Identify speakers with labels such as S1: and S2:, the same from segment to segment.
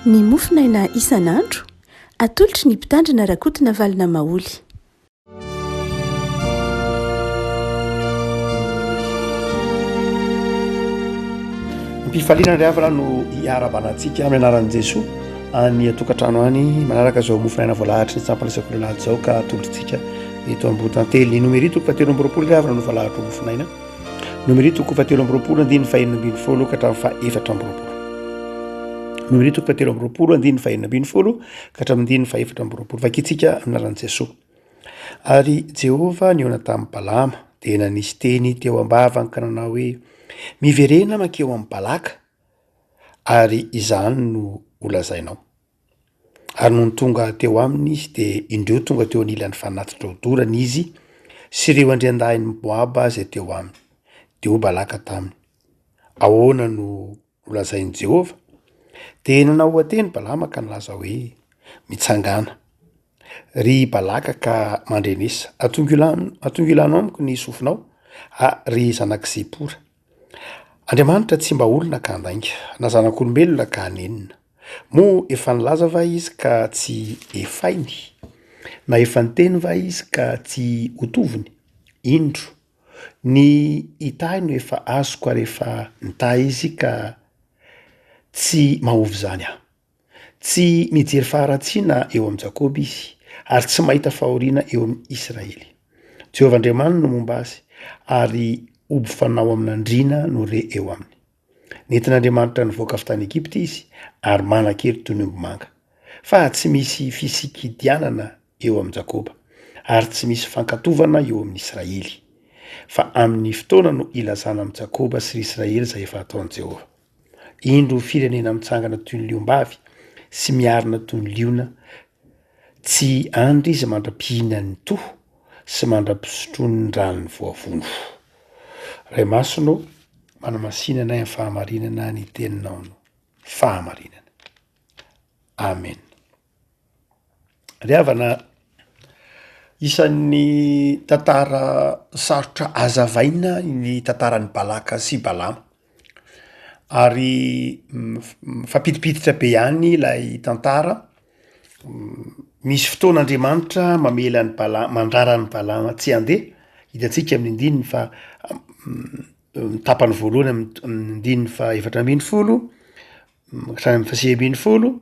S1: ny mofinaina isan'andro atolotry ny mpitandrina rakotina valina maoly.
S2: Mpifaliana ry havana no hiara-banantsika amin'ny anaran'i Jesoa any atokantrano any manaraka zao mofinaina voalahatra ny sampalesako lehilahy zao ka atolotritsika eto ambotantely. Ny numerito ko fatelo ambiroapolo ry havana no voalahatra mofinaina. Numerito ko fatelo ambiroapolo andiny fahenina ambin'ny folo ka hatramin'ny fahaefatra ambiroapolo. Numerito ko fatelo ambiroapolo andiny fahenina ambin'ny folo ka hatramin'ny andiny fahaefatra ambiroapolo. Vakitsika amin'ny anaran'i Jesoa. Ary Jehova niona tamin'ny Balama dia nanisy teny teo ambavany ka nanao hoe miverena makeo amin'ny Balaka ary izany no holazainao. Ary noho ny tonga teo aminy izy dia indreo tonga teo anilan'ny fanatitra-odorana izy sy ireo andriandahin'ny Moaba izay teo aminy. Dia ho Balaka taminy. Ahoana no holazain'i Jehova? Dia nanao ateny Balama ka nilaza hoe mitsangana ry Balaka ka mandrenesa atongilano amiko ny sofinao ry zanak' Zipora. Andriamanitra tsy mba olona ka handainga na zanak'olombelona ka hanenina. Moa efa nilaza va izy ka tsy efainy? Na efa niteny va izy ka tsy hotoviny? Indro ny hitahy no efa azoko ary efa nitahy izy ka tsy mahovy zany aho. Tsy mijery faharatsiana eo amin'ny Jakoba izy ary tsy mahita fahoriana eo amin'ny Israely. Jehovah Andriamanitra no momba azy ary oby fanao amin'andriana no re eo aminy. Nentin'Andriamanitra nivoaka avy tany Egipta izy ary manan-kely toy ny omby manga. Fa tsy misy fisikidianana eo amin'ny Jakoba ary tsy misy fankatovana eo amin'ny Israely. Fa amin'ny fotoana no ilazana amin'ny Jakoba sy Israely izay efa ataon'i Jehova. Indro firenena mitsangana toy ny liom-bavy sy miarina toy ny liona, tsy andry izy mandra-pihina ny toho sy mandra-pisotroany ny ranony voavono. Ray masino manamasinana amin'ny fahamarinana ny teninao no fahamarinana. Amen. Ry havana, isan'ny tantara sarotra azavaina ny tantaran'ny Balaka sy Balama. Ary fampitipititra be ihany ilay tantara. Misy fotoan'Andriamanitra mamela ny Balama, mandrara ny Balama tsy handeha. Hitantsika amin'ny andininy fa tapany voalohany amin'ny andininy fa efatra ambin'ny folo, hatrany amin'ny fahasivy ambin'ny folo,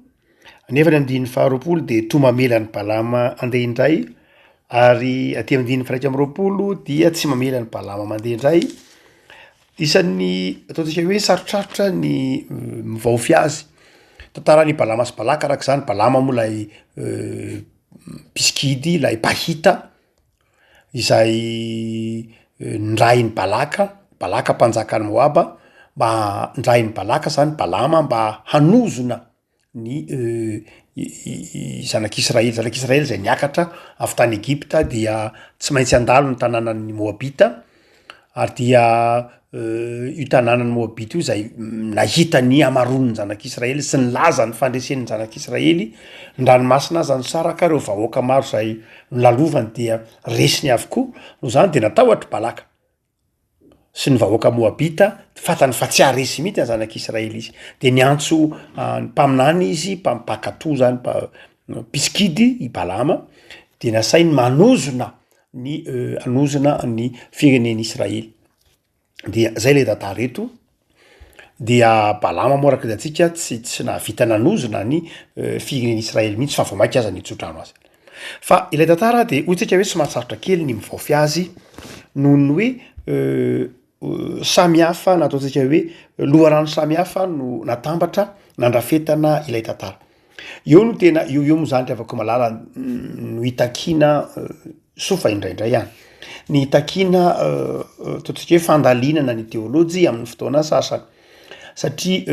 S2: nefa ny andininy faharoapolo dia toa mamela ny Balama handeha indray, ary aty amin'ny andininy faraika ambiroapolo dia tsy mamela ny Balama mandeha indray. Isan'ny ataontsika hoe sarotrarotra ny mivaofy azy. Tantaran'ny Balama sy Balaka araka izany. Balama moa lay piskidy, lay pahita izay ndrain'ny Balaka, Balaka mpanjakan'ny Moaba, mba ndrain'ny Balaka zany Balama mba hanozona ny zanak'Israely. Zanak'Israely izay niakatra avy tany Egipta dia tsy maintsy handalo ny tanànan'ny Moabita, ary dia io tanànan'ny Moabita io izay nahita ny amaron'ny zanak'Israely sy nilaza ny fandresen'ny zanak'Israely. Ny ranomasina aza nisaraka ireo vahoaka maro izay nilalovany dia resiny avokoa. Noho izany dia natahotra Balaka sy ny vahoaka Moabita fatany fa tsy haresy mihitsy ny zanak'Israely izy. Dia niantso ny mpaminany izy, mpampakatoa zany, piskidy i Balama, dia nasainy manozona ny firenen'ny Israely. Dia zay le tantara eto. Dia Balama moa araka hitantsika tsy nahavita nanozona ny firenen'ny Israely mihitsy fa vao mainka aza nitsodrano azy. Fa ilay tantara dia hoy-tsika hoe somary sarotra kely ny mivaofy azy noho ny hoe samihafa, na ataontsika hoe loharano samihafa no natambatra nandrafetana ilay tantara. Eo no tena eo moa zany afaka malala no hitakina sofa indraindray ihany. Ny hitakina ataontsika hoe fandalinana ny teolojia amin'ny fotoana sasany. Satria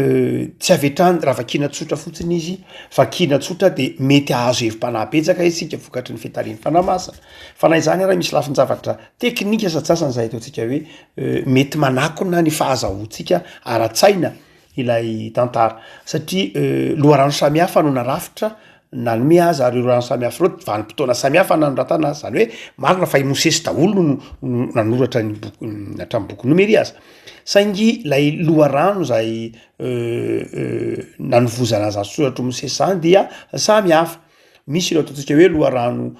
S2: tsy avetrany raha vakina tsotra fotsiny izy, vakina tsotra dia mety ahazo hevim-panahy-betsaka isika vokatry ny fitarian'ny fanahy-masina. Fa na izany ary misy lafin-javatra teknika sasasany izay ataontsika hoe mety manakona ny fahazahoantsika ara-tsaina ilay tantara. Satria loharano samihafa no narafitra nanome azy ary rano samihafa reo vanimpotoana samihafa nanoratana azy zany hoe marina fa imosesy daholo no nanoratra ny boky hatramin'ny boky nomery azy saingy lay loharano zay nanovozana azy soratra mosesy zany dia samihafa misy ireo ataontsika hoe loharano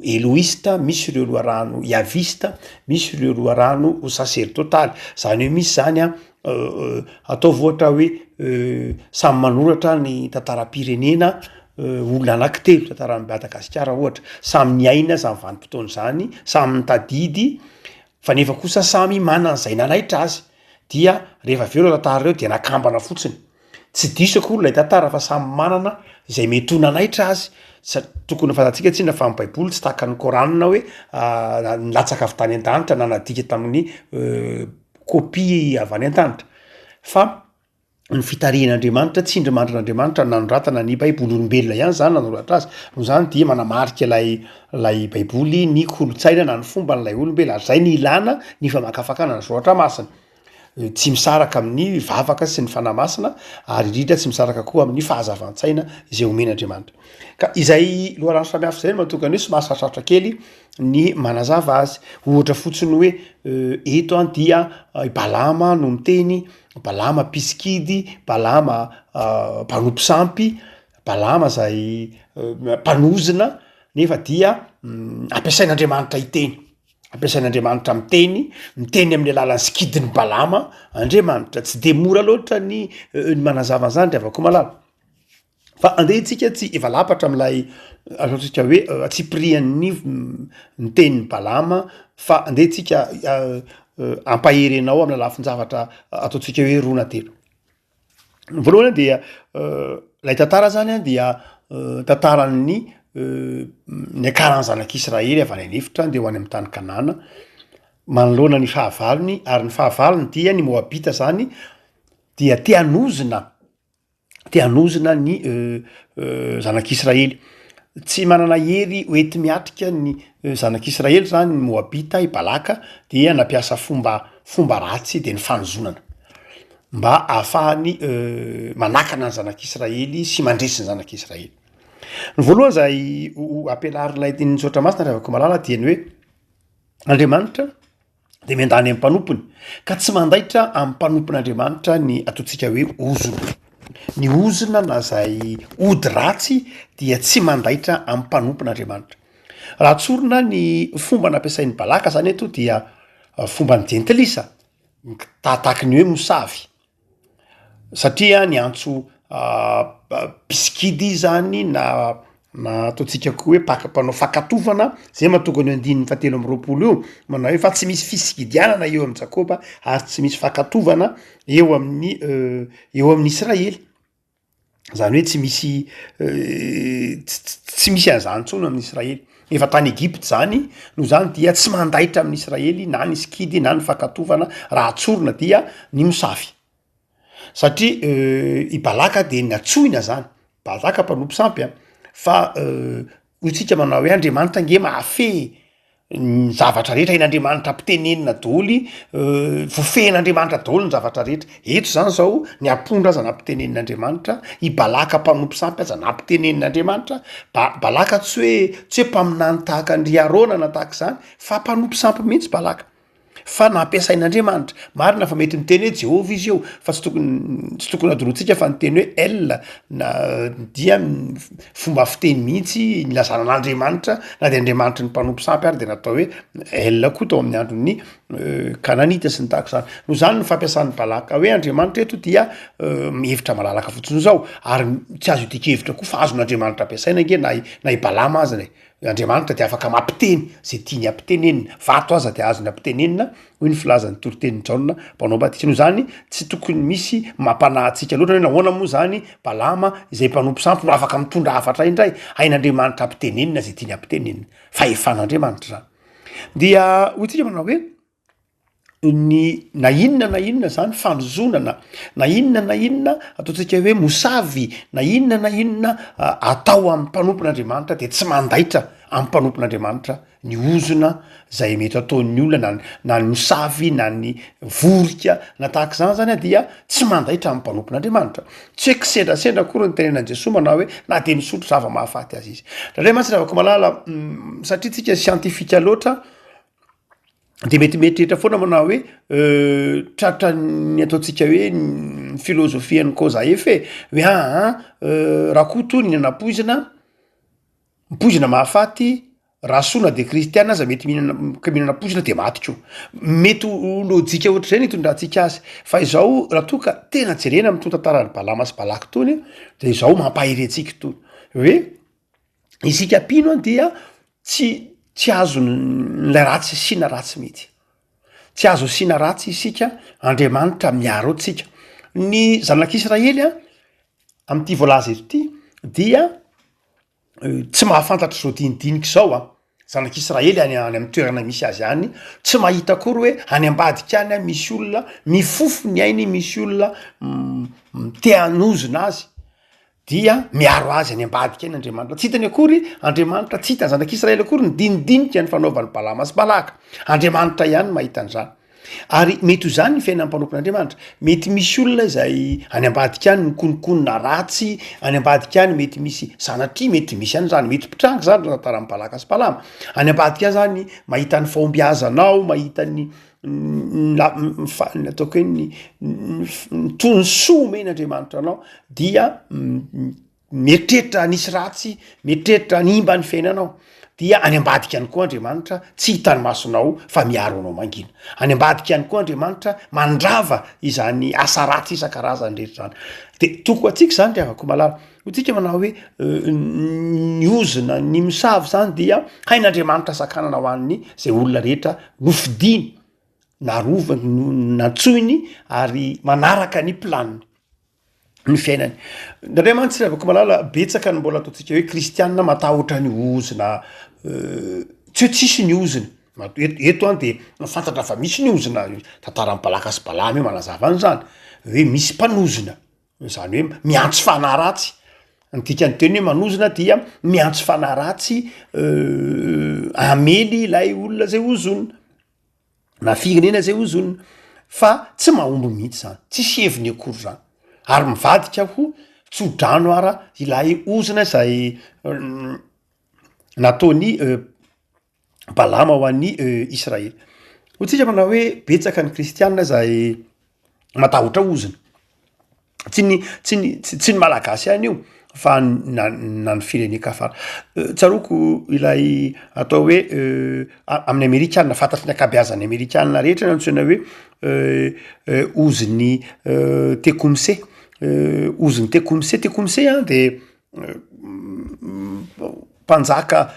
S2: eloista, misy ireo loharano iavista, misy ireo loharano sacerdotaly zany hoe misy zany atao voatra hoe samy manoratra ny tantara-pirenena olona anankitelo tantaran'ny Madagasikara ohatra samy niaina samy vanimpotoana zany samy mitadidy fa nefa kosa samy manana zay nanaitra azy dia rehefa aveo tantara reo dia nakambana fotsiny tsy diso akory lay tantara fa samy manana zay mety ho nanaitra azy tokony fantatsika tsina fa amin'ny baiboly tsy tahaka ny koranina hoe nilatsaka avy tany an-danitra nanadika tamin'ny kopia avy any an-danitra fa ny fitarihan'Andriamanitra tsy indrimandrin'Andriamanitra nanoratana ny baiboly olombelona ihany zany nanoratra azy no zany dia manamarika lay baiboly ny kolotsaina na ny fomba n'lay olombelona ary zay ny ilana ny famakafakana ny soratra masina tsy misaraka amin'ny vavaka sy ny fanahy masina ary indrindra tsy misaraka koa amin'ny fahazavan-tsaina izay omen'Andriamanitra ka izay loharano samihafa zay mahatokana hoe somary sarosarotra kely ny manazava azy ohatra fotsiny hoe eto dia Balama no miteny Balama piskidy Balama mpanompo sampy Balama zay mpanozina nefa dia ampiasain'Andriamanitra iteny ampiasain'Andriamanitra miteny amin'ny alalan'ny skidiny Balama Andriamanitra tsy de mora loatra ny manazava zany de avako malala fa andehitsika tsy efa lapatra am'lay ataontsika hoe atsipirian'ny tenin'ny Balama fa andehitsika ampaherenao amin'ny lafin-javatra ataontsika hoe roa na telo voalohany dia lay tantara zany dia tantaran'ny ny akaran'ny zanak'Israely avy any anefitra de ho any amin'ny tany Kanana manoloana ny fahavalony ary ny fahavalony dia ny Moabita zany dia te hanozona ny zanak'Israely tsy manana hery hoety miatrika ny zanak'Israely zany ny Moabita i Balaka dia nampiasa fomba ratsy de ny fanozonana mba ahafahany manakana ny zanak'Israely sy mandresy ny zanak'Israely ny voalohany zay ampianarin'lay nisaotra masina rehefa malala dia ny hoe Andriamanitra de miandany amin'ny mpanompony ka tsy mandaitra amin'ny mpanompon'Andriamanitra ny ataontsika hoe ozona ny ozona na zay ody ratsy dia tsy mandaitra amin'ny mpanompon'Andriamanitra raha tsorina ny fomba nampiasain'ny Balaka zany eto dia fomba ny jentilisa tahataky ny hoe mosavy satria ny antso piskidy zany na ataontsika koa hoe mpanao fakatovana zay mahatonga ny andininy fahatelo amby roapolo io manao hoe fa tsy misy fisikidianana eo amin'ny Jakoba ary tsy misy fakatovana eo amin'ny Israely zany hoe tsy misy an'izany tsony amin'ny Israely efa tany Egypte zany no zany dia tsy mandaitra amin'ny Israely na ny skidy na ny fakatovana raha tsorina dia ny mosavy satria i Balaka de natsoina zany Balaka mpanompo sampy fa hotsika manao hoe Andriamanitra nge mahafe ny zavatra rehetra hain'Andriamanitra ampitenenina daholy voafehin'Andriamanitra daholy ny zavatra rehetra eto zany zao ny apondra aza nampitenenin'Andriamanitra i Balaka mpanompo sampy aza nampitenenin'Andriamanitra Balaka tsy hoe mpaminany tahaka Ndry Arona na tahaka zany fa mpanompo sampy mihitsy Balaka fa nampiasain'Andriamanitra marina fa mety miteny hoe Jehovah izy eo fa tsy tokony adorotsika fa niteny hoe El na dia fomba fiteny mihitsy nilazana an'Andriamanitra na de Andriamanitra ny mpanompo sampy ary de natao hoe El koa tao amin'ny andron'ny Kananita sy ny tahaka zany no zany ny fampiasan'ny Balaka hoe Andriamanitra eto dia mihevitra malalaka fotsiny zao ary tsy azo itika-hevitra koa fa azon'Andriamanitra ampiasaina nge na i Balama azy Andriamanitra de afaka mampiteny zay tiany ampitenenina vato aza de azony ampitenenina hoy ny filazan'ny toritenin'ny Jaona mpanao batisa no zany tsy tokony misy mampanahintsika loatra hoe nahoana moa zany Balama izay mpanompo sampy no afaka mitondra hafatra indray hain'Andriamanitra ampitenenina zay tiany ampitenenina fa efan'Andriamanitra zany dia hoy tsika manao hoe ny na inona zany fanozonana na inona ataontsika hoe mosavy na inona atao amin'ny mpanompon'andriamanitra de tsy mandaitra amin'ny mpanompon'andriamanitra ny ozona zay mety ataon'ny olona na ny mosavy na ny vorika na tahaka zany zany a dia tsy mandaitra amin'ny mpanompon'andriamanitra tsy hoe kisendrasendra kory ny tenenan Jesosy manao hoe na de misotro zava mahafaty azy izy raha mantsy ravako malala satria tsika sientifika loatra de mety mietrehitra foana manao hoe tratra ny ataontsika hoe filozofia ny koza efe hoe raha koa tony ny anapoizina mahafaty raha sona de kristiana aza mety mihinana poizina de maty ko mety lojika ohatr' zay ny itondratsika azy fa izao raha toa ka tena jerena amy tontantarany Balama sy Balaka tony de izao mampahirentsika tony hoe isika pino dia tsy azo nlay ratsy sina ratsy mihitsy tsy azo sina ratsy isika Andriamanitra miaro atsika ny zanak'Israely am'ty voalaza eto ty dia tsy mahafantatra zao dinidinika zao zanak'Israely any amy toerana misy azy any tsy mahita kory hoe any ambadika any misy olona mifofo ny ainy misy olona te hanozona azy dia miaro azy any ambadika iny Andriamanitra tsy hitany akory Andriamanitra tsy hita zanak'Israely akory ny dinidinika ny fanaovany Balama sy Balaka Andriamanitra ihany mahita an'izany ary mety ho zany ny fiainan'ny mpanompon'Andriamanitra mety misy olona izay any ambadika any mikonokonona ratsy any ambadika any mety misy sanatria mety misy an'izany mety pitrangy zany tantaran'ny Balaka sy Balama any ambadika zany mahita ny fahombiazanao mahita ny ataoko hoe ny tonsoa men'Andriamanitra anao dia mietrehitra nisy ratsy mietrehitra nimba ny fiainanao dia any ambadika any koa Andriamanitra tsy hitany masonao fa miaro anao mangina any ambadika any koa Andriamanitra mandrava izany asa ratsy isan-karazany rehetra zany de toko atsika zany riavako malala hotsika manao hoe ny ozona ny misavy zany dia hain'Andriamanitra sakanana ho an'ny zay olona rehetra nofidiny narovany natsoiny ary manaraka ny planiny ny fiainany ndray mantsy riavako malala betsaka ny mbola ataontsika hoe kristianina matahotra ny ozona tsy hoe tsisy ny ozona eto any de fantatra fa misy ny ozona tantaran'ny Balaka sy Balama hoe manazava any zany hoe misy mpanozona zany hoe miantso fanahy ratsy ny dikany teny hoe manozona dia miantso fanahy ratsy amely ilay olona zay ozonina na firenena zay ozonina fa tsy mahomby mihitsy zany tsisy heviny akory zany ary mivadika ho tsodrano ara ilay ozona zay nataony Balama ho an'ny Israely hotsika manao hoe betsaka ny kristianina zay matahotra ozona tsy ny malagasy ihany io fa na ny firenen-kafara tsaroko ilay atao hoe amin'ny Amerikanina fantatry ny akabeazan'ny Amerikanina rehetra ny antsoina hoe ozony Tecumseh ozony Tecumseh de mpanjaka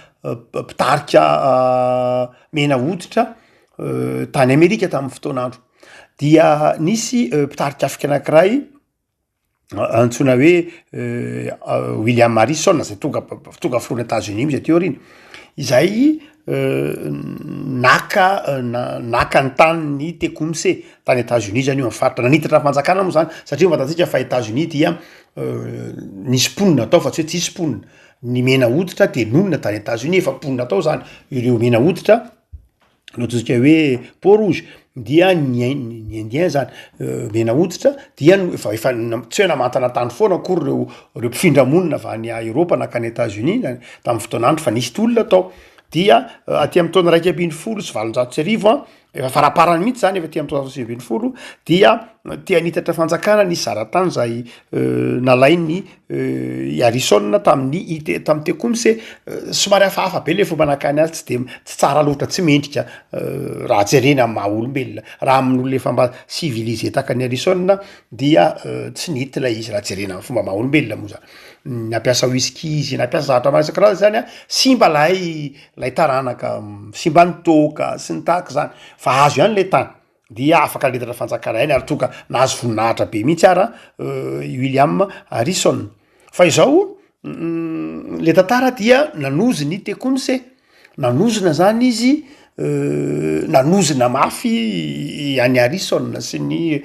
S2: mpitarika mena hoditra tany Amerika tamin'ny fotoan'andro dia nisy mpitarika Afrika anankiray antsoina hoe William Harrison zay tonga filohan'ny États-Unis izy aty aorina izay naka ny tany Tecumseh tany États-Unis zany io amin'ny faritra nanitatra fanjakana moa zany satria fantatsika fa États-Unis dia nisy mponina atao fa tsy hoe tsisy mponina ny mena hoditra de nonina tany États-Unis efa mponina atao zany ireo mena hoditra nototsika hoe peau rouge dia ny indien zany mena hoditra dia efa tsy hoe namantana tany foana akory reo mpifindra-monina avy any Eropa nakany États-Unis tamin'ny fotoan'andro fa nisy olona atao dia aty amin'ny taona 150 sy 700 efa faraparany mihitsy zany efa ty amin'ny taona 720 dia tia nitatra fanjakana nisy zaratany zay nalainy Harrison tamin'ny Tecumseh somary hafahafa be le fomba nakany azy tsy tsara loatra tsy mendrika raha jerena amin'ny maha olombelona raha amin'olona efa mba civilisé takany Harrison dia tsy nety ilay izy raha jerena amin'ny fomba maha olombelona moa zany nampiasa whisky izy nampiasa zavatra maro isan-karazany zany simba lay taranaka simba ny toka sy ny tahaka zany fa azo ihany le tany dia afaka letatra fanjakana ihany ary tonga nahazo voninahitra be mihitsy ara William Harrison fa izao le tantara dia nanozony Tecumseh nanozona zany izy nanozina mafy any Harrison sy ny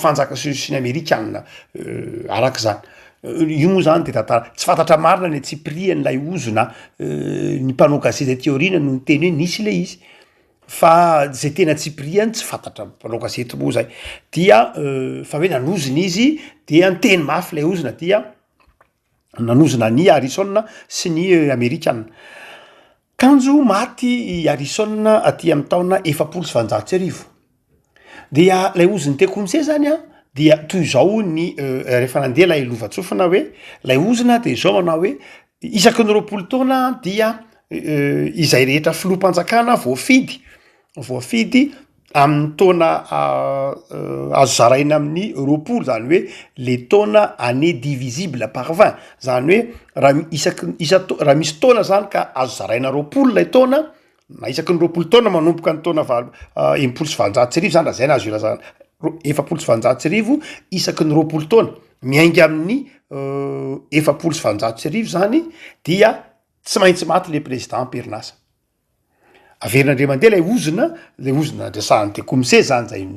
S2: fanjaka sy ny Amerikanina araka zany. Io moa zany de tantara tsy fantatra marina ny Tsiprian'ilay ozona ny mpanao gazety aty aoriana no teny hoe nisy le izy fa zay tena Tsipriany tsy fantatra mpanao gazety moa zay dia fa hoe nanozina izy dia anteny mafy lay ozona dia nanozina ny Harrison sy ny Amerikanina. Kanjo maty Harrison aty amin'ny taona 1960. Dia lay ozony Tecumseh zany dia toy zao ny rehefa nandeha lay lovatsofina hoe lay ozona de zao manao hoe isaky ny 20 taona dia izay rehetra filoham-panjakana voafidy amin'ny taona azo zaraina amin'ny 20 zany hoe le taona année divisible par 20 zany hoe raha misy taona zany ka azo zaraina 20 lay taona na isaky ny 20 taona manomboka ny taona 1970 zany raha zay na azo ilazana 1970 isaky ny 20 taona miainga amin'ny 1970 zany dia tsy maintsy maty le président Pernasa. Averinandre mandeha lay ozona andresahan'ny Tecumseh zany zay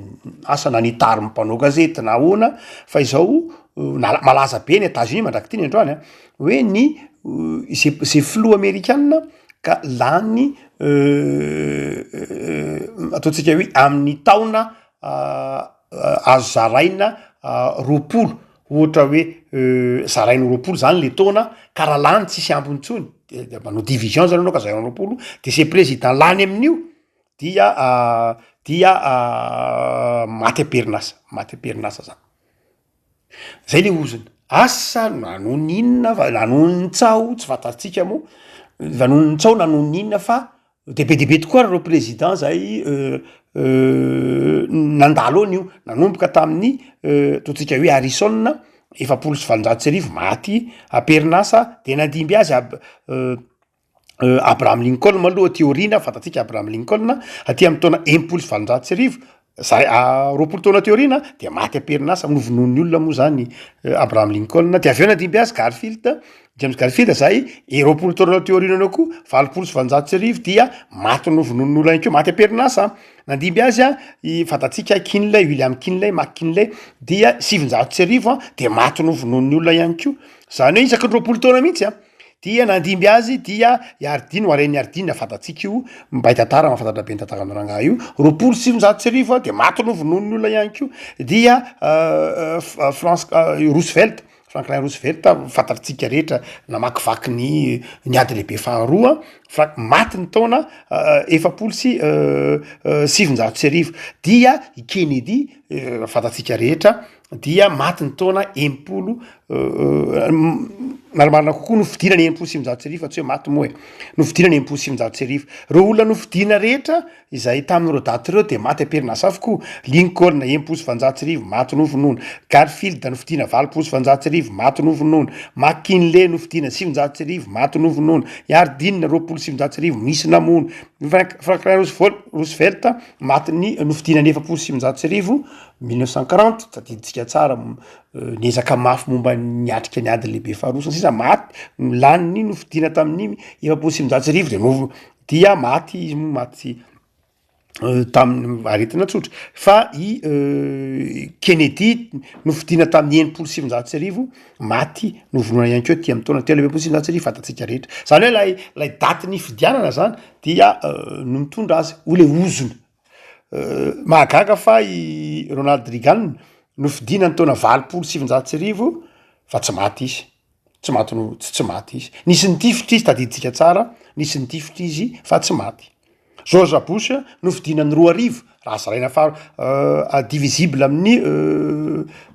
S2: asa nanitary mpanao gazety na ahoana fa izao malaza be ny États-Unis mandraky ty ny androany hoe ny zay filoha Amerikanina ka lany ataontsika hoe amin'ny taona azo zaraina 20 ohatra hoe zaraina 20 zany le taona ka raha lany tsisy ambiny tsony manao division zany anao ka zaraina 20 de se président lany amin'io dia maty Pernasa zany. Zay le ozona asa nanon'inona nanon'ny tsao tsy fantatsika moa nanon'ny tsao nanon'inona fa dehibe tokoa reo président zay nandalo an'io nanomboka tamin'ny totsika hoe Harrison 1960 maty a Pernasa de nandimby azy Abraham Lincoln maloha teoriana fantatsika Abraham Lincoln aty amin'ny taona 1960 20 taona teoriana de maty a Pernasa novonoin'ny olona moa zany Abraham Lincoln de avy eo nandimby azy James Garfield zay 20 taona teoriana koa 1960 dia maty novonoin'ny olona ihany koa maty a Pernasa. Nandimby azy fantatsika William Kinley McKinley dia 700 de maty novonoin'ny olona ihany koa zany hoe isaky ny 20 taona mihitsy dia nandimby azy dia Iardine Warren Iardine fantatsika io mba tantara mahafantatra be ny tantara rangaha io 700 de maty novonoin'ny olona ihany koa dia Franklin Roosevelt fantatsika rehetra namakivaky ny ady lehibe faharoa maty ny taona 700 dia Kennedy fantatsika rehetra dia maty ny taona 10 marina kokoa nofidinany 700 fa tsy hoe maty moa nofidinany 700 reo olona nofidina rehetra izay tamin'ireo daty reo de maty a Pernasa avokoa. Lincoln 700 maty novonoina, Garfield nofidina 700 maty novonoina, McKinley nofidina 700 maty novonoina, Iardine 700 misy namono, Franklin Roosevelt maty nofidinany 700 1940 tadiditsika tsara niezaka mafy momba niatrika ny ady lehibe faharoa sisa maty lany nofidina tamin'ny 700 de dia maty izy maty tamin'ny aretina tsotra fa Kennedy nofidina tamin'ny 700 maty novonoina ihany koa ty amin'ny taona 700 fantatsika rehetra zany hoe lay daty ny fidianana zany dia no mitondra azy ho le ozona mahagaga fa Ronald Reagan nofidina ny taona 700 fa tsy maty izy tsy maty izy nisy nitifitra izy tadiditsika tsara nisy nitifitra izy fa tsy maty. George Bush nofidina ny 20 raha zaraina divisible amin'ny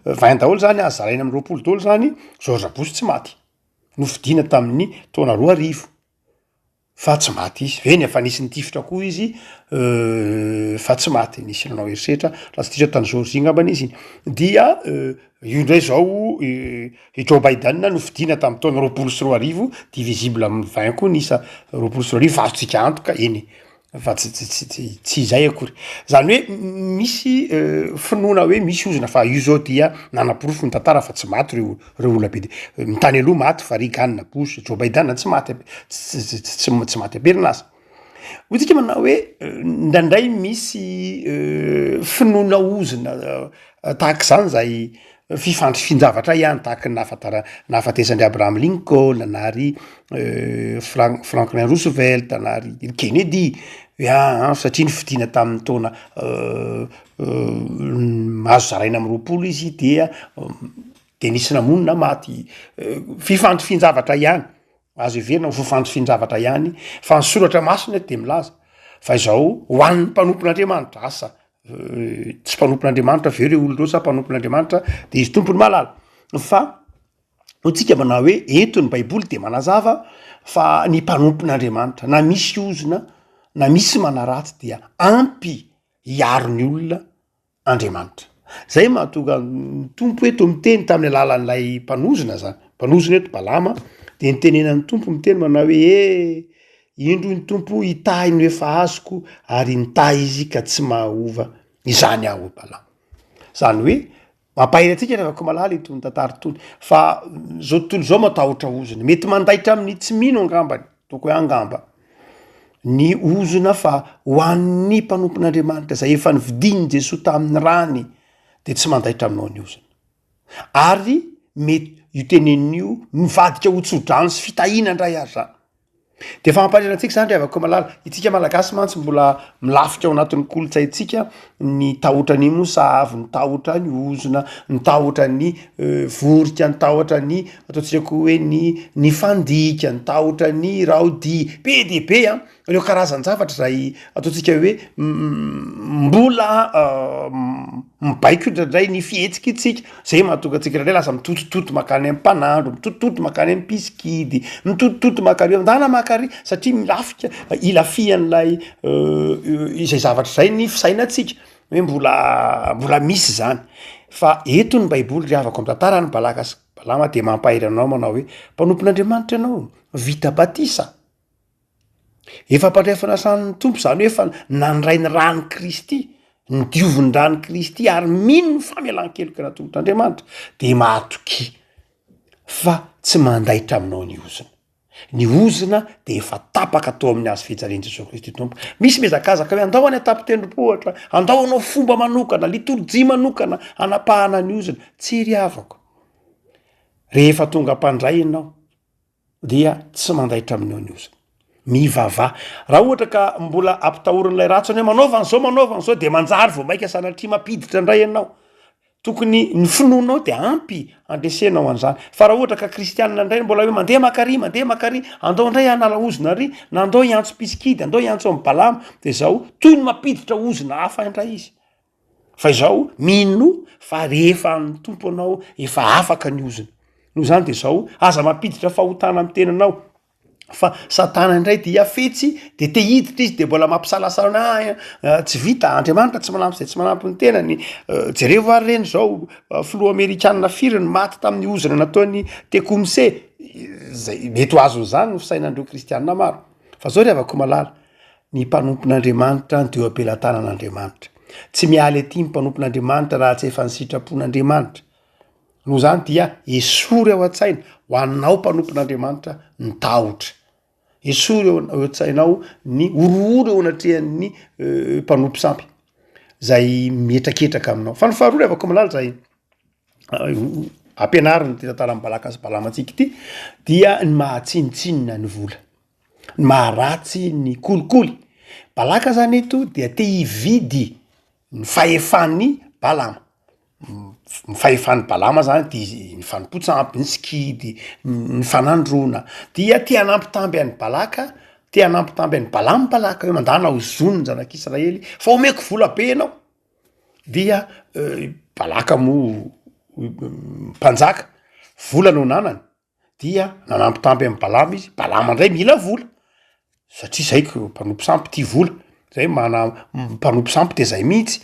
S2: 20 daholo zany zaraina amin'ny 20 daholo zany George Bush tsy maty nofidina tamin'ny taona 20 fa tsy maty izy veny efa nisy nitifitra koa izy fa tsy maty nisy nanao eritreritra lasititra tany George ngambany izy dia io ndray zao Joe Biden nofidina tamin'ny taona 20 divisible amin'ny 20 koa nisa 20 fa azotsika antoka eny fa tsy zay akory zany hoe misy finoana hoe misy ozona fa io zao dia nanaporofo ny tantara fa tsy maty reo olona be mitany aloha maty fa Reagan, Bush, Joe Biden tsy maty a Pernasa. hotsika manao hoe ndraindray misy finoana ozina tahaka zany zay fifandry finjavatra ihany tahaka nahafatesandry Abraham Lincoln na ry Franklin Roosevelt na ry Kennedy satria ny fidiana tamin'ny taona mahazo zaraina amy roapolo izy de nisy namonina maty fifandry finjavatra ihany azo iverina fifandry finjavatra ihany fa ny soratra masina de milaza fa izao ho an'ny mpanompon'Andriamanitra asa tsy mpanompon'Andriamanitra aveo reo olon-dreo sa mpanompon'Andriamanitra de izy tompony malala fa hotsika manao hoe eto ny baiboly de manazava fa ny mpanompon'Andriamanitra na misy ozona na misy manaratsy dia ampy hiaro ny olona Andriamanitra. Zay mahatonga ny tompo eto miteny tamin'ny alalan'ilay mpanozona zany mpanozona eto Balama de nitenenan'ny tompo miteny manao hoe indro ny tompo hitahy ny efa azoko ary nitahy izy ka tsy mahova izany aho Balama. Zany hoe mampahirantsika rehefa ko malala itony tantara tony fa zao tontolo zao matahotra ozona mety mandaitra amin'ny tsy mino angambany toko hoe angamba ny ozona fa ho an'ny mpanompon'Andriamanitra zay efa nividiny Jesosy tamin'ny rany de tsy mandaitra aminao ny ozona ary mety io tenenio mivadika ho tsodrano sy fitahina ndray ary zany de fa mampaharirantsika zany rehefa ko malala itsika malagasy mantsy mbola milafitra ao anatin'ny kolotsaintsika ny tahotra ny mosavy ny tahotra ny ozona ny tahotra ny vorika ny tahotra ny ataontsika koa hoe ny fandika ny tahotra ny raodi be de be ireo karazany zavatra zay ataontsika hoe mbola mibaiko ndray ny fihetsika itsika zay mahatonga atsika indray lasa mitotototo makany amin'ny mpanandro mitotototo makany amin'ny piskidy mitotototo makary andana makary satria milafika ilafian'lay izay zavatra zay ny fisainatsika hoe mbola misy zany fa eto ny baiboly ry havako amin'ny tantara ny Balama de mampahiranao manao hoe mpanompon'Andriamanitra ianao vita batisa efa mpandrefana san'ny tompo zany hoe efa nandray ny rany Kristy ny dioviny rany Kristy ary mino ny famelan-keloka na tompon'Andriamanitra de mahatoky fa tsy mandaitra aminao ny ozona de efa tapaka atao amin'ny azo fijalian'i Jesosy Kristy tompo misy mezakazaka hoe andao any atapitendrom-pohatra andao anao fomba manokana liturjia manokana anapahana ny ozona tsy ry havako rehefa tonga mpandray ianao dia tsy mandaitra aminao ny ozona mivava raha ohatra ka mbola ampitahorin'ilay ratsony hoe manaova an'izao de manjary vao maika sanatria mampiditra indray ianao tokony ny finoanao de ampy andresenao an'izany fa raha ohatra ka kristianina indray mbola hoe mandeha makary andao indray hanala ozona ry na andao hiantso piskidy andao hiantso amin'ny Balama de zao toy ny mampiditra ozona hafa indray izy fa izao mino fa rehefa ny tompo anao efa afaka ny ozona noho zany de zao aza mampiditra fahotana amin'ny tenanao fa Satana indray dia fetsy de te hiditra izy de mbola mampisalasana tsy vita Andriamanitra tsy manampy zay tsy manampy ny tenany jereo ary reny zao filoha Amerikanina firy ny maty tamin'ny ozona nataony Tecumseh zay mety ho azon'izany ny fisainandreo kristianina maro fa zao ry havako malala ny mpanompon'Andriamanitra ny deo ampelantanan'Andriamanitra tsy mialy aty ny mpanompon'Andriamanitra raha tsy efa ny sitrapon'Andriamanitra noho zany dia esory ao an-tsaina ho anao mpanompon'Andriamanitra ny tahotra esory ao an-tsainao ny orooro eo anatrehan'ny mpanompo sampy zay mietraketraka aminao fa ny faharoa ry havako malala zay ampianariny ty tantara amin'ny Balamatsika ity dia ny mahatsinitsinina ny vola ny maharatsy ny kolikoly Balaka zany eto dia te hividy ny fahefan'ny Balama ny fahefan'ny Balama zany de ny fanompo-tsampy ny skidy ny fanandrona dia te hanampitamby an'ny Balaka te hanampitamby an'ny Balaka hoe mandana ho zonony zanak'Israely fa omeko vola be ianao dia Balaka mo mpanjaka vola no nanany dia nanampitamby amin'ny Balama izy Balama indray mila vola satria zay mpanompo sampy tia vola zay mpanompo sampy de zay mihitsy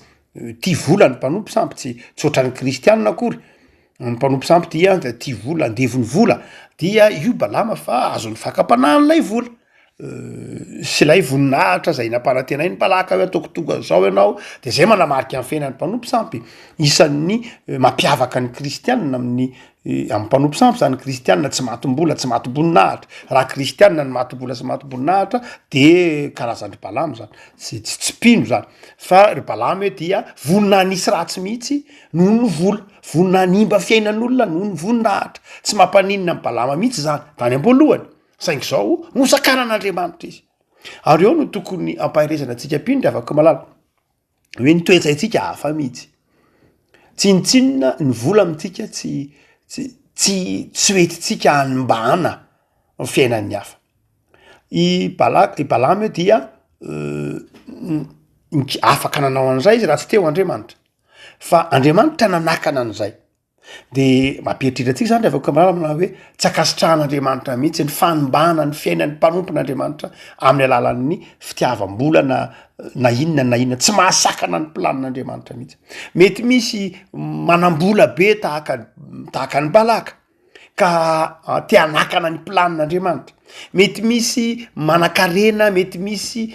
S2: tia vola ny mpanompo sampy tsy ohatran'ny kristianina akory ny mpanompo sampy dia tia vola andevony vola dia io Balama fa azony fakapanahany lay vola sy lay voninahitra zay nampanatenainy mpalaka hoe atokotoga zao ianao de zay manamarika amin'ny fiainany mpanompo sampy isan'ny mampiavaka ny kristianina amin'ny amin'ny mpanompo sampy zany kristianina tsy matombola tsy matomboninahitra raha kristianina ny matombola sy matomboninahitra de karazan'ny balamo zany tsy tsipino zany fa ry balamo hoe dia vonina nisy ratsy mihitsy noho ny vola vonina nimba fiainan'olona noho ny voninahitra tsy mampaninina amin'ny balama mihitsy zany tany am-boalohany saingy zao nosakanan'Andriamanitra izy ary eo no tokony ampahirizana antsika pindry afaka malala hoe ny toetsaitsika hafa mihitsy tsinitsinina ny vola amintsika tsy hoetitsika hanimbana ny fiainan'ny hafa i balamo io dia afaka nanao an'izay izy raha tsy teo Andriamanitra fa Andriamanitra nanakana an'izay de mampieritritra atsika zany rehefa malala amina hoe tsy akasitrahan'Andriamanitra mihitsy ny fanimbana ny fiainan'ny mpanompon'Andriamanitra amin'ny alalan'ny fitiavam-bola na inona tsy mahasakana ny planin'Andriamanitra mihitsy mety misy manam-bola be tahaka ny balaka ka te hanakana ny planin'Andriamanitra mety misy manan-karena mety misy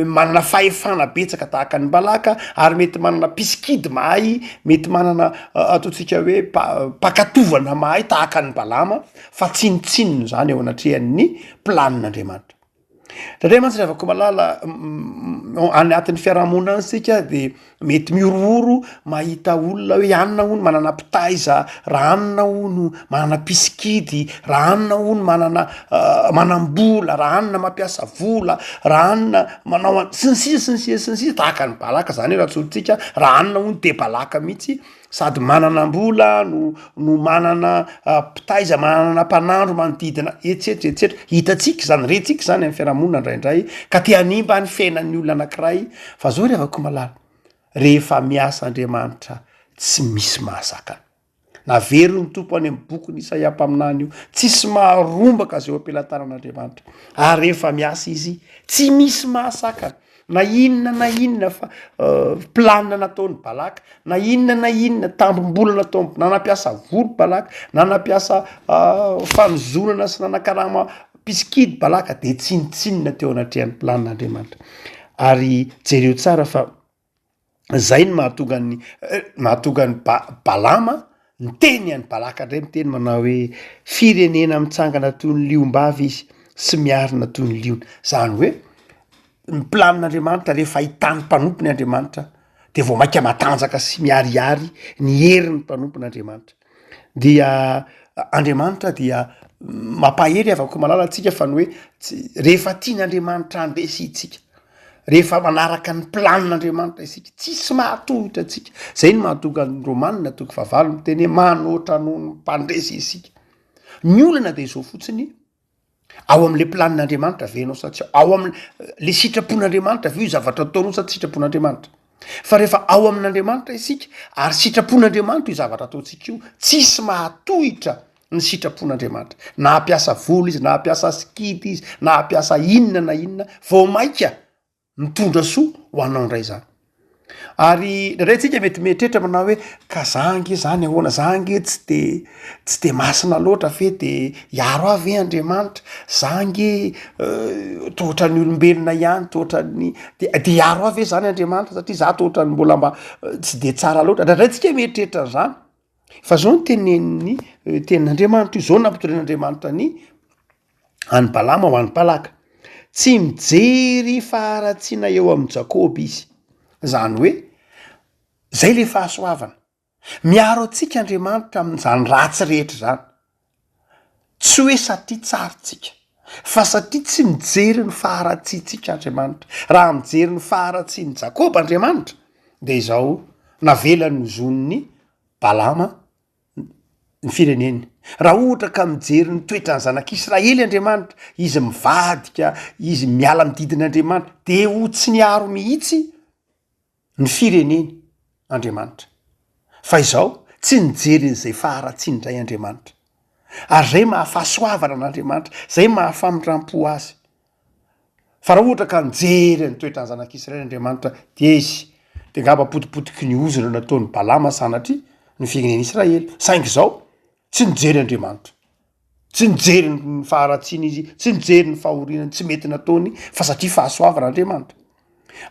S2: manana fahefana betsaka tahaka ny balaka ary mety manana piskidy mahay mety manana ataontsika hoe mpakatovana mahay tahaka ny balama fa tsinitsininy zany eo anatrehan'ny planin'Andriamanitra satria mantsy rehefa malala anatin'ny fiarahamonina ansika de mety miorooro mahita olona hoe anona hono manana pitaiza raha anona hono manana piskidy raha anona hono manambola raha anona mampiasa vola raha anona manao sinsisa tahaka ny balaka zany raha tsolontsika raha anona hono de balaka mihitsy sady mananam-bola no manana pitaiza manana mpanandro manodidina etsetra hitatsika zany retsika zany amin'ny fiarahamonina indraindray ka te hanimba ny fiainan'ny olona anankiray fa zao rehefa malala rehefa miasa Andriamanitra tsy misy mahasakana navery ny tompo any amin'ny boky Isaia mpaminany io tsisy maharombaka zay ampelantanan'Andriamanitra ary rehefa miasa izy tsy misy mahasakana na inona fa planina nataony balaka na inona tambom-bola nataony na nampiasa volo balaka na nampiasa fanozonana sy nanakarama piskidy balaka de tsinitsinina teo anatrehan'ny planin'Andriamanitra ary jereo tsara fa zay ny mahatonga ny balama ny teny any balaka indray miteny manao hoe firenena mitsangana toy ny liom-bavy izy sy miarina toy ny liona zany hoe ny planin'Andriamanitra rehefa ahitany mpanompony Andriamanitra de vao maika matanjaka sy miarihary ny herin'ny mpanompon'Andriamanitra dia Andriamanitra dia mampahery afaka malala atsika fa ny hoe rehefa tian'Andriamanitra andresitsika rehefa manaraka ny planin'Andriamanitra isika tsisy mahatohitra atsika zay ny mahatonga ny Romanina toko 9 miteny hoe manoatra noho ny mpandresy isika ny olana de izao fotsiny ao amin'le planin'Andriamanitra venao satsia ao amin'le sitrapon'Andriamanitra veo zavatra ataonao sady sitrapon'Andriamanitra fa rehefa ao amin'Andriamanitra isika ary sitrapon'Andriamanitra io zavatra ataontsika io tsisy mahatohitra ny sitrapon'Andriamanitra na hampiasa vola izy na hampiasa skidy izy na hampiasa inona vao maika mitondra soa ho anao indray zany ary raintsika mety mietrehitra manao hoe ka zangy zany ahoana zangy tsy de masina loatra fe de hiaro avy Andriamanitra zangy tohatra ny olombelona ihany tohatra ny de hiaro avy zany Andriamanitra satria za tohatra ny mbola mba tsy de tsara loatra raintsika mietrehitra zany fa zao ny tenin'Andriamanitra io zao nampitorian'Andriamanitra ny any balama ho any balaka tsy mijery faharatsiana eo amin'ny Jakoby izy zany hoe zay le fahasoavana miaro atsika Andriamanitra amin'izany ratsy rehetra zany tsy hoe satria tsarotsika fa satria tsy mijery ny faharatsiantsika Andriamanitra raha mijery ny faharatsian'ny Jakoba Andriamanitra de izao navelany zon'ny balama ny fireneny raha ohatra ka mijery ny toetrany zanak'Israely Andriamanitra izy mivadika izy miala mididin'Andriamanitra de ho tsy niaro mihitsy ny fireneny Andriamanitra fa izao tsy nijery n'izay faharatsiany indray Andriamanitra ary zay mahafahasoavana n'Andriamanitra zay mahafamindram-po azy fa raha ohatra ka nijery ny toetrany zanak'Israely Andriamanitra de izy de ngamba potipotiky ny ozona nataony balama sanatria ny fireneny Israely saingy zao tsy nijery Andriamanitra tsy nijery ny faharatsiana izy, tsy nijery ny fahorinany, tsy mety nataony fa satria fahasoavan'andriamanitra.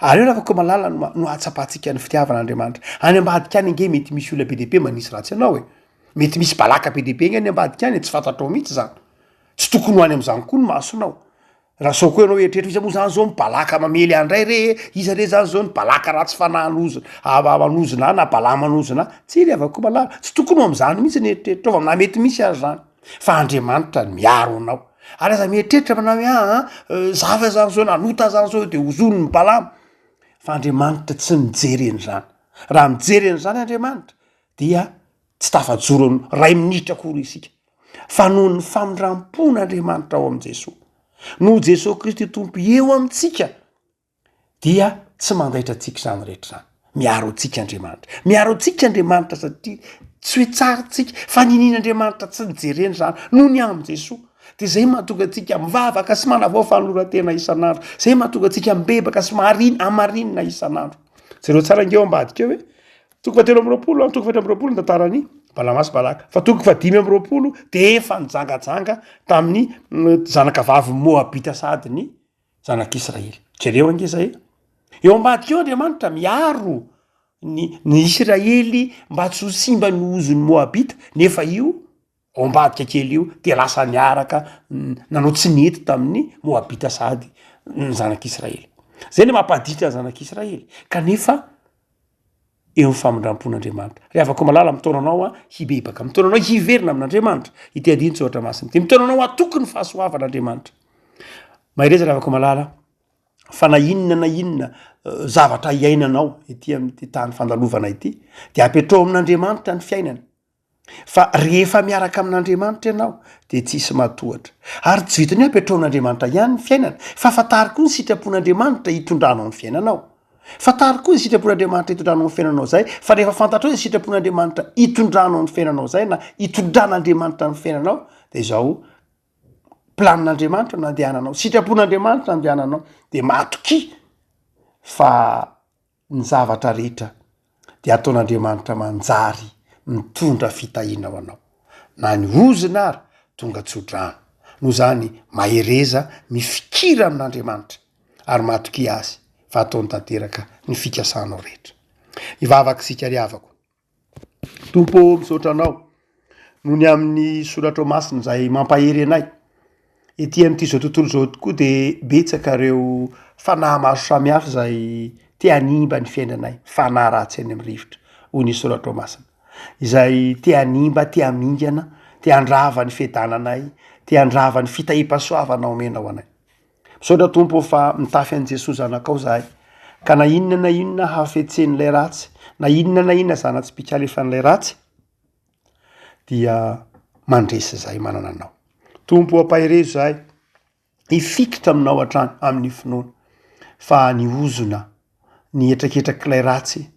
S2: Ary eo raha afaka malala no atsapahantsika ny fitiavan'andriamanitra. Any ambadika any nge mety misy olona be deaibe manisy ratsy anao e, mety misy balaka be deaibe nge any ambadika any tsy fantatrao mihitsy zany, tsy tokony ho any am'zany koa ny masonao. Raha sao koa ianao eritretra izy moa zany zao mibalaka mamely andray re iza re zany zao ny balaka ratsy manozina na bala manozina tsy ry avako malala, tsy tokony ho am'zany mihitsy ny eritreritra ova amina mety misy azy zany fa Andriamanitra miaro anao. Ary aza mieritreritra manao zava zany zao nanota zany zao de ozony ny balama, fa Andriamanitra tsy mijery en'zany. Raha mijery en'zany Andriamanitra dia tsy tafajoro ray minitra kory isika, fa noho ny famindram-pon'Andriamanitra ao am' Jesosy, no Jesosy Kristy tompo eo amitsika dia tsy mandaitra atsika zany rehetra zany. Miaro atsika Andriamanitra, miaro atsika Andriamanitra satria tsy hoe tsara tsika fa ninin'Andriamanitra tsy nijereny zany no ny am' Jesosy. De zay mahatonga atsika mivavaka sy manavao fanolorantena isan'andro, zay mahatonga atsika mbebaka sy amarinina isan'andro. Jereo tsara ngeo ambadika eo hoe toko 7 toko 8 ny tantarany Balamasy Balaka, fa toko 5 de efa nijangajanga tamin'ny zanakavavy Moabita sady ny zanak'Israely. Jereo ange zay eo ambadika eo Andriamanitra miaro ny Israely mba tsy ho simba ny ozony Moabita, nefa io ao ambadika kely io de lasa niaraka nanao tsy nety tamin'ny Moabita sady ny zanak'Israely. Zay le mampaditra zanak'Israely kanefa eo famindram-pon'Andriamanitra. Ry avako malala mitaonanao hibebaka, mitaonanao hiverina amin'Andriamanitra, ity adiny tsy ohatra masina ty, mitaonanao atoky ny fahasoavan'Andriamanitra. Mahereza ry avako malala fa na inona zavatra iainanao ety amin'ity tany fandalovana ity de apetrao amin'Andriamanitra ny fiainana. Fa rehefa miaraka amin'Andriamanitra ianao de tsisy matohatra. Ary tsy vitany hoe apetrao amin'Andriamanitra ihany ny fiainana, fa fatary koa ny sitrapon'Andriamanitra hitondranao ny fiainanao. Fatary koa ny sitrapon'Andriamanitra hitondranao ny fiainanao zay, fa rehefa fantatrao hoe sitrapon'Andriamanitra hitondranao ny fiainanao zay na hitondran'Andriamanitra ny fiainanao de zao planin'Andriamanitra no andehananao, sitrapon'Andriamanitra no andehananao, de matoky fa ny zavatra rehetra de ataon'Andriamanitra manjary mitondra fitahiana ho anao, na ny ozina ary tonga tsodrano. Noho zany mahereza mifikira amin'Andriamanitra ary matoky azy fa ataony tanteraka ny fikasanao rehetra. Ivavaka sika ry havako, tompo misaotra anao noho ny amin'ny soratra masina zay mampahery anay ety amin'ity zao tontolo zao tokoa de betsaka reo fanahy maro samihafa zay te hanimba ny fiainanay, fanahy ratsy any amin'ny rivotra hoy ny soratra masina, izay te hanimba, te hamingana, te handrava ny fiadananay, te handrava ny fitahiam-pahasoavana omenao anay. Misaotra tompo fa mitafy an' Jesosy zanakao zahay, ka na inona hafetsen'lay ratsy, na inona zanatsy pikalefan'lay ratsy dia mandresy zahay manana anao. Tompo ampahirezo zahay hifikitra aminao hatrany amin'ny finoana, fa ny ozona ny etraketrak'lay ratsy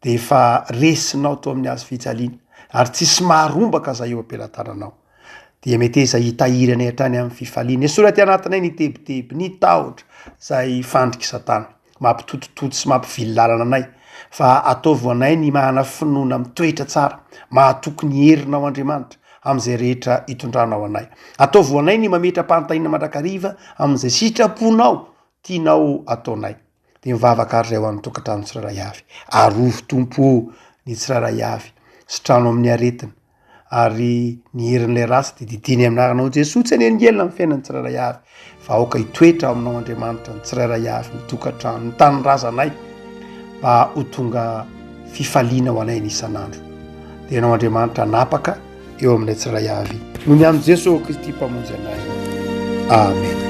S2: de efa resinao to amin'ny azo fijaliana ary tsisy maharombaka zay eo ampelantananao. Dia mety eza hitahiry anay hatrany amin'ny fifaliana. Esoraty anatinay ny tebiteby, ny tahotra zay fandriky Satana, mampitotototo sy mampivily lalana anay, fa ataovy anay ny mahana finoana mitoetra tsara, mahatoky ny herinao Andriamanitra am'izay rehetra hitondranao anay. Ataovy anay ny mametra-panontaniana mandrakariva am'izay sitraponao tianao ataonay. De mivavaka ary zay ho an'ny tokantrano tsirairay avy. Arovy tompo ny tsirairay avy, sitrano amin'ny aretina, ary ny herin'lay ratsy de didiny amin'aranao Jesosy tsy anengelina amin'ny fiainan'ny tsirairay avy, fa aoka hitoetra aminao Andriamanitra ny tsirairay avy, ny tokantrano, ny tanindrazanay mba ho tonga fifaliana ho anay ny isan'andro. De ianao Andriamanitra napaka eo amin'ilay tsirairay avy, noho ny am' Jesosy Kristy mpamonjy anay. Amen.